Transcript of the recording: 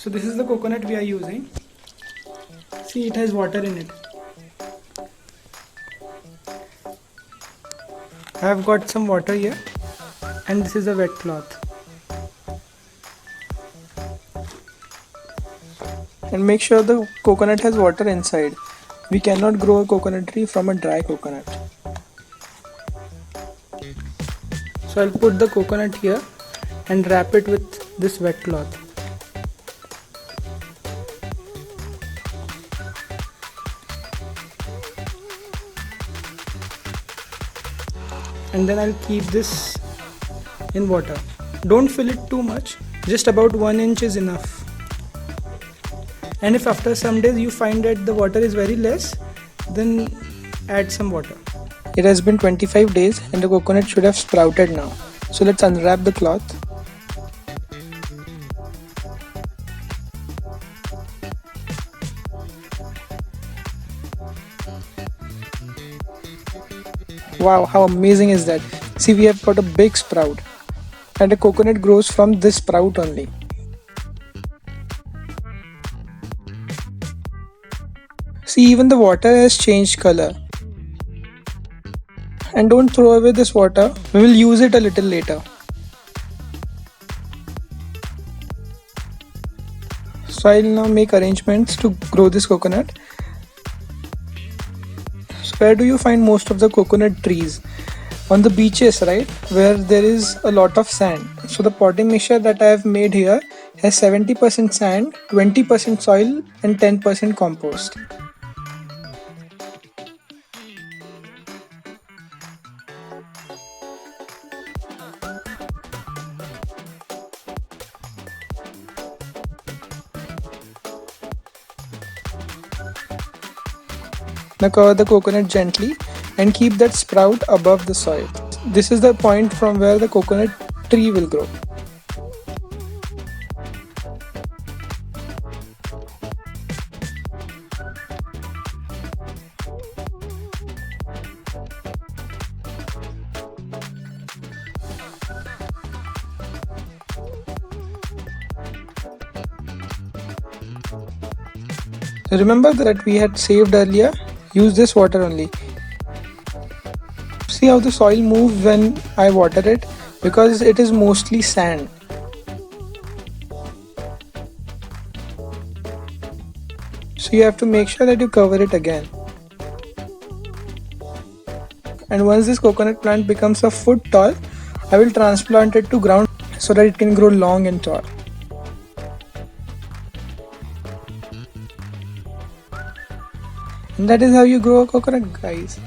So this is the coconut we are using. See, it has water in it. I have got some water here, and this is a wet cloth. And make sure the coconut has water inside. We cannot grow a coconut tree from a dry coconut. So I'll put the coconut here and wrap it with this wet cloth. And then I'll keep this in water. Don't fill it too much, just about 1 inch is enough. And if after some days you find that the water is very less, then add some water. It has been 25 days and the coconut should have sprouted now. So let's unwrap the cloth. Wow, how amazing is that? See, we have got a big sprout, and a coconut grows from this sprout only. See, even the water has changed color. And don't throw away this water, we will use it a little later. So I'll now make arrangements to grow this coconut. So where do you find most of the coconut trees? On the beaches, right? Where there is a lot of sand. So the potting mixture that I have made here has 70% sand, 20% soil and 10% compost. Now cover the coconut gently and keep that sprout above the soil. This is the point from where the coconut tree will grow. Remember that we had saved earlier? Use this water only. See how the soil moves when I water it? Because it is mostly sand. So you have to make sure that you cover it again. And once this coconut plant becomes a foot tall, I will transplant it to ground so that it can grow long and tall. And that is how you grow a coconut, guys.